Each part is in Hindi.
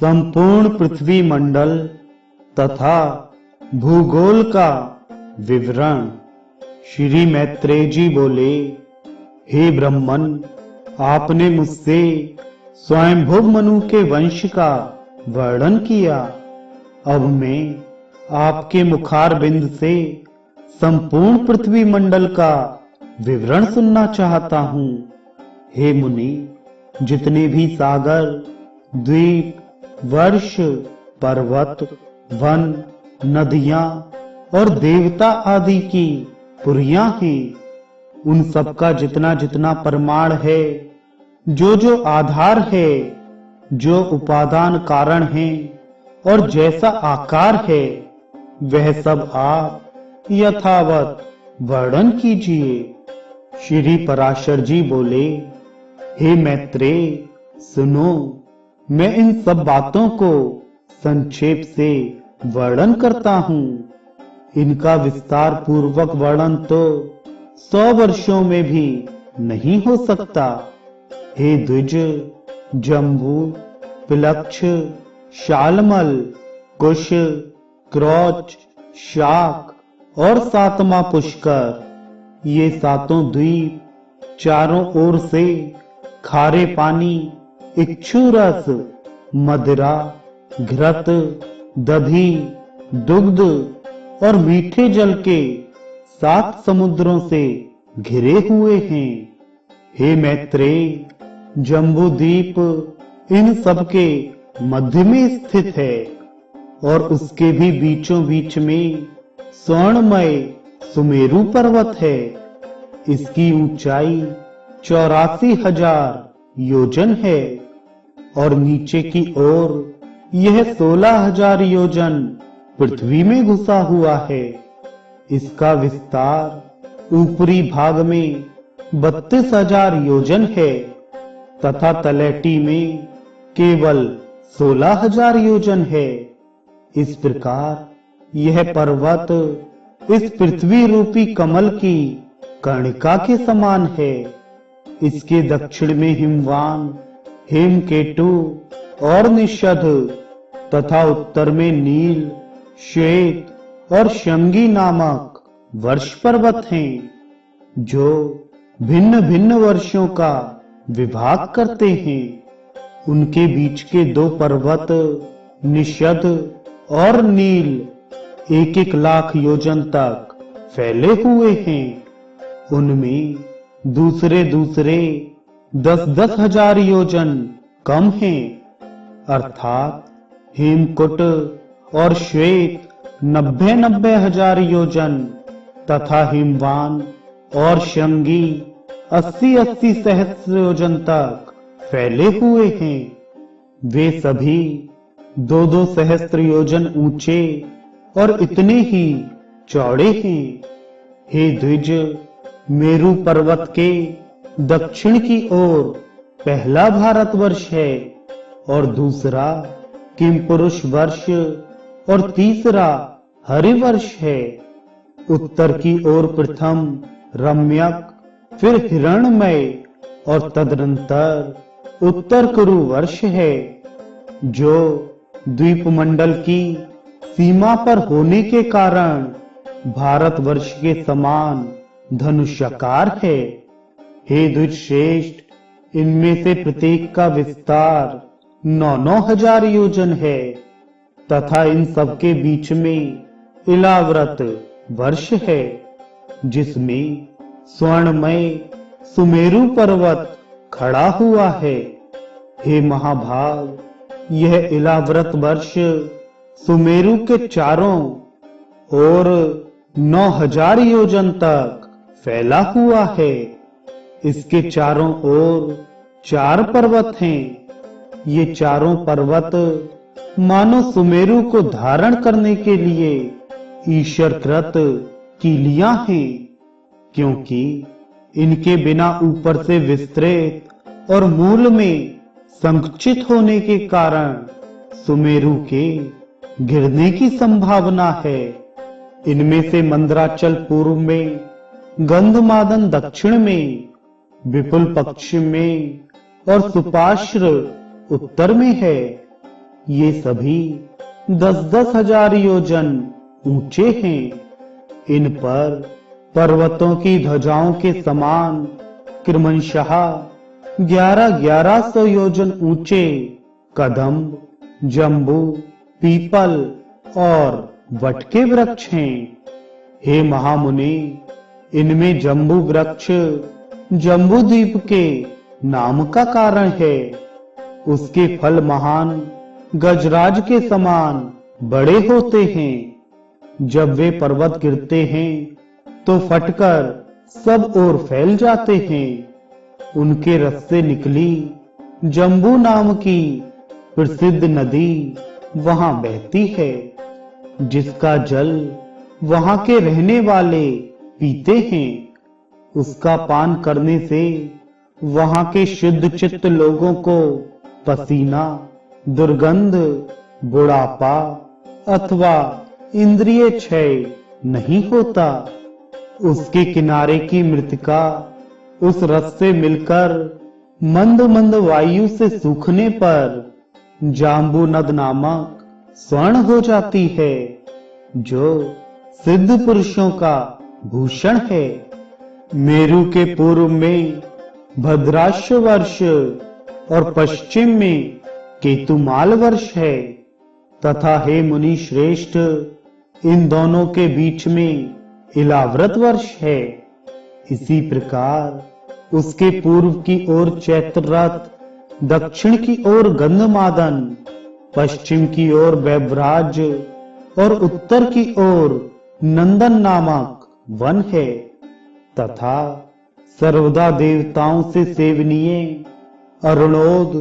संपूर्ण पृथ्वी मंडल तथा भूगोल का विवरण। श्री मैत्रेय जी बोले, हे ब्रह्मन, आपने मुझसे स्वयंभुव मनु के वंश का वर्णन किया। अब मैं आपके मुखार बिंद से संपूर्ण पृथ्वी मंडल का विवरण सुनना चाहता हूँ। हे मुनि, जितने भी सागर, द्वीप, वर्ष, पर्वत, वन, नदियां और देवता आदि की पुरियां हैं, उन सब का जितना जितना परमाण है, जो आधार है, जो उपादान कारण है और जैसा आकार है, वह सब आप यथावत वर्णन कीजिए। श्री पराशर जी बोले, हे मैत्रेय, सुनो, मैं इन सब बातों को संक्षेप से वर्णन करता हूँ। इनका विस्तार पूर्वक वर्णन तो 100 वर्षों में भी नहीं हो सकता। हे द्विज, जम्बू, पिलक्ष, शालमल, कुश, क्रोच, शाक और सातवां पुष्कर, ये सातों द्वीप चारों ओर से खारे पानी, इक्षुरस, मदिरा, घृत, दधी, दुग्ध और मीठे जल के 7 समुद्रों से घिरे हुए हैं। हे मैत्रेय, जम्बू द्वीप इन सब के मध्य में स्थित है और उसके भी बीचों बीच में स्वर्णमय सुमेरु पर्वत है। इसकी ऊंचाई 84,000 योजन है और नीचे की ओर यह 16,000 योजन पृथ्वी में घुसा हुआ है। इसका विस्तार ऊपरी भाग में 32,000 योजन है तथा तलहटी में केवल 16,000 योजन है। इस प्रकार यह पर्वत इस पृथ्वी रूपी कमल की कर्णिका के समान है। इसके दक्षिण में हिमवान, हेमकेतु और निषद तथा उत्तर में नील, श्वेत और शंगी नामक वर्ष पर्वत हैं, जो भिन्न भिन्न वर्षों का विभाग करते हैं। उनके बीच के 2 पर्वत निषद और नील 1-1 लाख योजन तक फैले हुए हैं। उनमें दूसरे 10-10 हजार योजन कम हैं, अर्थात हेमकुट और श्वेत 90-90 हजार योजन तथा हिमवान और शंगी 80-80 सहस्त्र योजन तक फैले हुए हैं। वे सभी 2-2 सहस्त्र योजन ऊंचे और इतने ही चौड़े हैं। हे द्विज, मेरु पर्वत के दक्षिण की ओर पहला भारतवर्ष है और दूसरा किमपुरुष वर्ष और तीसरा हरिवर्ष है। उत्तर की ओर प्रथम रम्यक, फिर हिरण्मय और तदनंतर उत्तर कुरु वर्ष है, जो द्वीपमंडल की सीमा पर होने के कारण भारतवर्ष के समान धनुष्याकार है। हे द्विज श्रेष्ठ, इनमें से प्रत्येक का विस्तार 9-9 हजार योजन है तथा इन सब के बीच में इलाव्रत वर्ष है, जिसमें स्वर्णमय सुमेरु पर्वत खड़ा हुआ है। हे महाभाग, यह इलाव्रत वर्ष सुमेरु के चारों ओर 9,000 योजन तक फैला हुआ है। इसके चारों ओर 4 पर्वत हैं। ये चारों पर्वत मानो सुमेरु को धारण करने के लिए ईश्वरकृत कीलियां हैं, क्योंकि इनके बिना ऊपर से विस्तृत और मूल में संकुचित होने के कारण सुमेरु के गिरने की संभावना है। इनमें से मंदराचल पूर्व में, गंधमादन दक्षिण में, विपुल पश्चिम में और सुपाश्र उत्तर में है। ये सभी 10-10 हजार योजन ऊंचे हैं। इन पर पर्वतों की ध्वजाओं के समान क्रमशः 1100 योजन ऊंचे कदम्ब, जम्बू, पीपल और वट के वृक्ष हैं। हे महामुनि, इनमें जम्बू वृक्ष जम्बू द्वीप के नाम का कारण है। उसके फल महान गजराज के समान बड़े होते हैं। जब वे पर्वत गिरते हैं तो फटकर सब ओर फैल जाते हैं। उनके रस से निकली जम्बू नाम की प्रसिद्ध नदी वहां बहती है, जिसका जल वहां के रहने वाले पीते हैं। उसका पान करने से वहां के शुद्ध चित्त लोगों को पसीना, दुर्गंध, बुढ़ापा अथवा इंद्रिय क्षय नहीं होता। उसके किनारे की मृतिका उस रस से मिलकर मंद मंद वायु से सूखने पर जाम्बू नद नामक स्वर्ण हो जाती है, जो सिद्ध पुरुषों का भूषण है। मेरु के पूर्व में भद्राश्व वर्ष और पश्चिम में केतुमाल वर्ष है तथा हे मुनि श्रेष्ठ, इन दोनों के बीच में इलाव्रत वर्ष है। इसी प्रकार उसके पूर्व की ओर चैत्ररथ, दक्षिण की ओर गंधमादन, पश्चिम की ओर वैभराज और उत्तर की ओर नंदन नामक वन है तथा सर्वदा देवताओं से सेवनीय अरुणोद,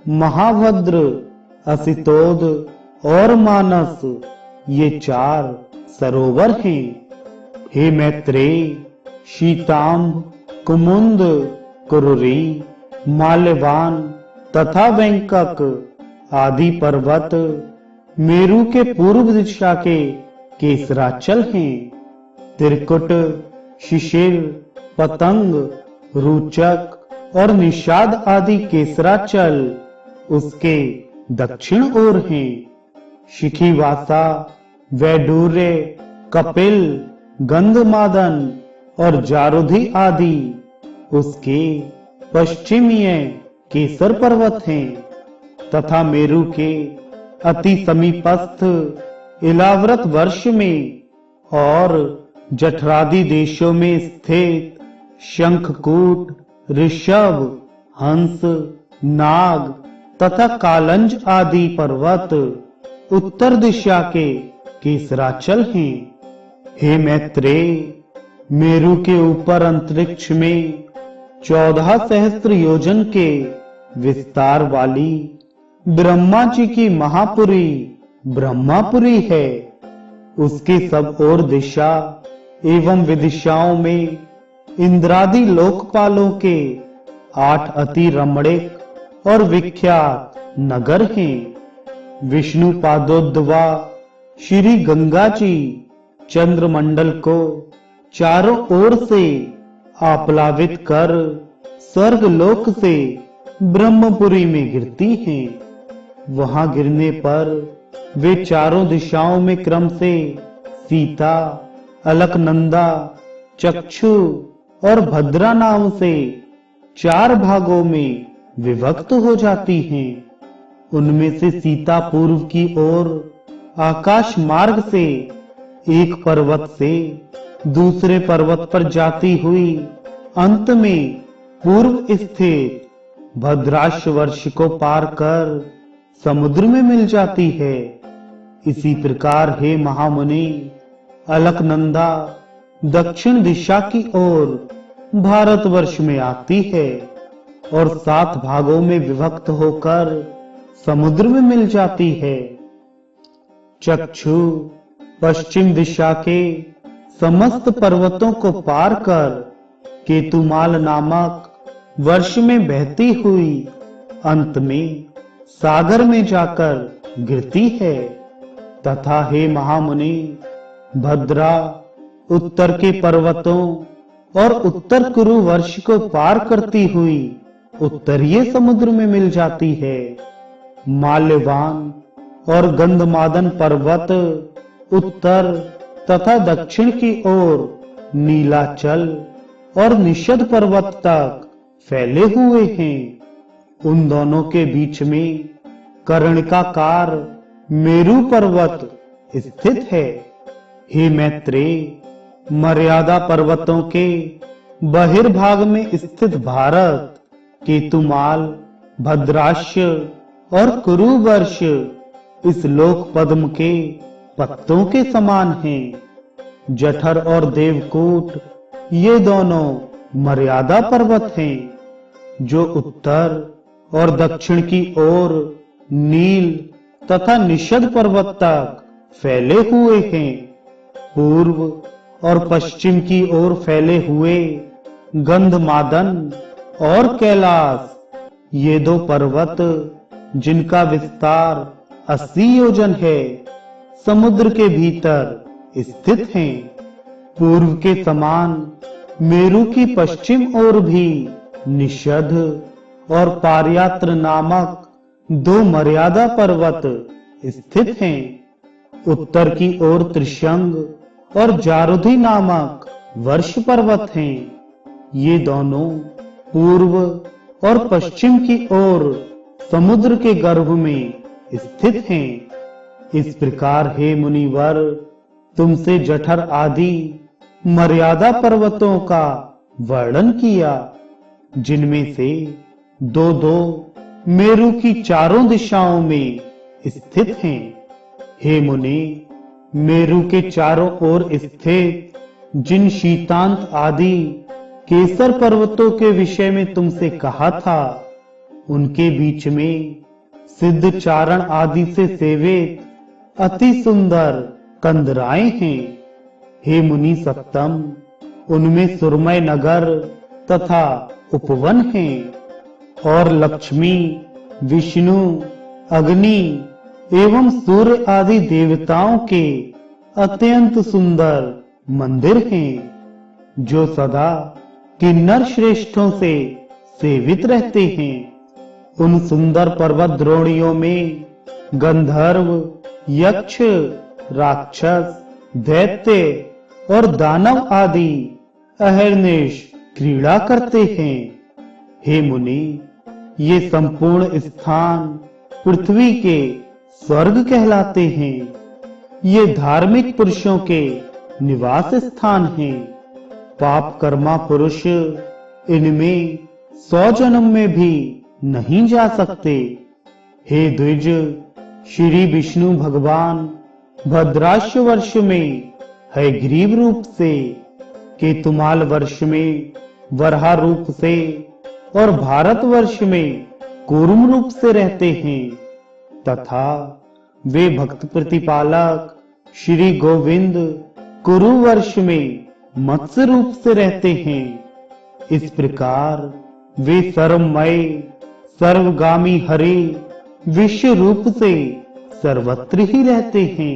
महाभद्र, असितोद और मानस ये 4 सरोवर हैं। हे मैत्रेय, शीतांब, कुमुंद, कुरुरी, माल्यवान तथा वेंकक आदि पर्वत मेरु के पूर्व दिशा के केसराचल हैं। त्रिकुट, शिशिर, पतंग, रुचक और निषाद आदि केसराचल उसके दक्षिण ओर हैं। शिखीवासा, वैडूर्य, कपिल, गंधमादन और जारुधि आदि उसके पश्चिमीय केसर पर्वत हैं तथा मेरु के अति समीपस्थ इलाव्रत वर्ष में और जठरादि देशों में स्थित शंखकूट, ऋषभ, हंस, नाग तथा कालंज आदि पर्वत उत्तर दिशा के केसराचल हैं। हे मैत्रेय, मेरु के ऊपर अंतरिक्ष में 14 सहस्त्र योजन के विस्तार वाली ब्रह्मा जी की महापुरी ब्रह्मापुरी है। उसके सब ओर दिशा एवं विदिशाओं में इंद्रादि लोकपालों के 8 अति रमणीक और विख्यात नगर हैं। विष्णु पादोद्भवा श्री गंगा जी चंद्रमंडल को चारों ओर से आप्लावित कर स्वर्ग लोक से ब्रह्मपुरी में गिरती हैं। वहां गिरने पर वे चारों दिशाओं में क्रम से सीता, अलकनंदा, चक्षु और भद्रा नाम से 4 भागों में विभक्त हो जाती हैं। उनमें से सीता पूर्व की ओर आकाश मार्ग से एक पर्वत से दूसरे पर्वत पर जाती हुई अंत में पूर्व स्थित भद्राश्व वर्ष को पार कर समुद्र में मिल जाती है। इसी प्रकार हे महामुनि, अलकनंदा दक्षिण दिशा की ओर भारतवर्ष में आती है और 7 भागों में विभक्त होकर समुद्र में मिल जाती है। चक्षु पश्चिम दिशा के समस्त पर्वतों को पार कर केतुमाल नामक वर्ष में बहती हुई अंत में सागर में जाकर गिरती है तथा हे महामुनि, भद्रा उत्तर के पर्वतों और उत्तर कुरु वर्ष को पार करती हुई उत्तरीय समुद्र में मिल जाती है। माल्यवान और गंधमादन पर्वत उत्तर तथा दक्षिण की ओर नीलाचल और निषद पर्वत तक फैले हुए हैं। उन दोनों के बीच में कर्णिकाकार मेरु पर्वत स्थित है। हे मैत्रेय, मर्यादा पर्वतों के बहिर्भाग में स्थित भारत, केतुमाल, भद्राश्य और कुरुवर्ष इस लोक पद्म के पत्तों के समान हैं। जठर और देवकूट ये दोनों मर्यादा पर्वत हैं, जो उत्तर और दक्षिण की ओर नील तथा निषद पर्वत तक फैले हुए हैं। पूर्व और पश्चिम की ओर फैले हुए गंधमादन और कैलाश, ये दो पर्वत जिनका विस्तार 80 योजन है, समुद्र के भीतर स्थित हैं। पूर्व के समान मेरु की पश्चिम ओर भी निषद और पारयात्र नामक दो मर्यादा पर्वत स्थित हैं। उत्तर की ओर त्रिशंग और जारुधि नामक वर्ष पर्वत हैं। ये दोनों पूर्व और पश्चिम की ओर समुद्र के गर्भ में स्थित हैं। इस प्रकार हे मुनिवर, तुमसे जठर आदि मर्यादा पर्वतों का वर्णन किया, जिनमें से दो दो मेरु की चारों दिशाओं में स्थित हैं। हे मुनि, मेरु के चारों ओर स्थित जिन शीतांत आदि केसर पर्वतों के विषय में तुमसे कहा था, उनके बीच में सिद्ध चारण आदि से सेवित अति सुंदर कंदराएं हैं। हे मुनि सप्तम, उनमें सुरमय नगर तथा उपवन हैं, और लक्ष्मी, विष्णु, अग्नि एवं सूर्य आदि देवताओं के अत्यंत सुंदर मंदिर हैं, जो सदा किन्नर श्रेष्ठों से सेवित रहते हैं। उन सुंदर पर्वत द्रोणियों में गंधर्व, यक्ष, राक्षस, दैत्य और दानव आदि अहर्निश क्रीड़ा करते हैं। हे मुनि, ये संपूर्ण स्थान पृथ्वी के स्वर्ग कहलाते हैं। ये धार्मिक पुरुषों के निवास स्थान हैं। पाप कर्मा पुरुष इनमें 100 जन्म में भी नहीं जा सकते। हे द्विज, श्री विष्णु भगवान भद्राश्य वर्ष में हयग्रीव रूप से, केतुमाल वर्ष में वराह रूप से और भारत वर्ष में कूर्म रूप से रहते हैं, तथा वे भक्त प्रतिपालक श्री गोविंद कुरु वर्ष में मत्स्य रूप से रहते हैं। इस प्रकार वे सर्वमय, सर्वगामी हरि विश्व रूप से सर्वत्र ही रहते हैं।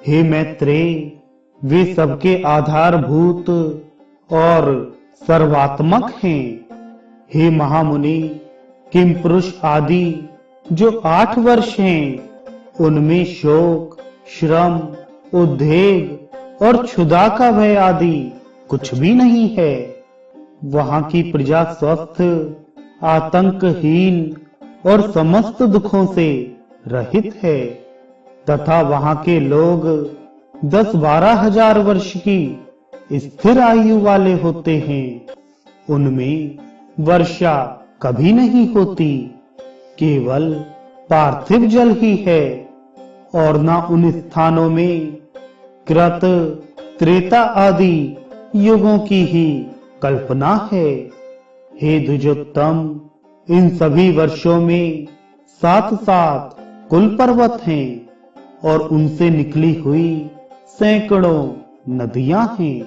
हे मैत्रेय, वे सबके आधारभूत और सर्वात्मक हैं। हे महामुनि, किम पुरुष आदि जो 8 वर्ष हैं, उनमें शोक, श्रम, उद्वेग और क्षुधा का भय आदि कुछ भी नहीं है। वहां की प्रजा स्वस्थ, आतंकहीन और समस्त दुखों से रहित है, तथा वहां के लोग 10-12 हजार वर्ष की स्थिर आयु वाले होते हैं। उनमें वर्षा कभी नहीं होती, केवल पार्थिव जल ही है, और न उन स्थानों में कृत, त्रेता आदि युगों की ही कल्पना है। हे द्विजोत्तम, इन सभी वर्षों में 7-7 कुल पर्वत हैं और उनसे निकली हुई सैकड़ों नदियां हैं।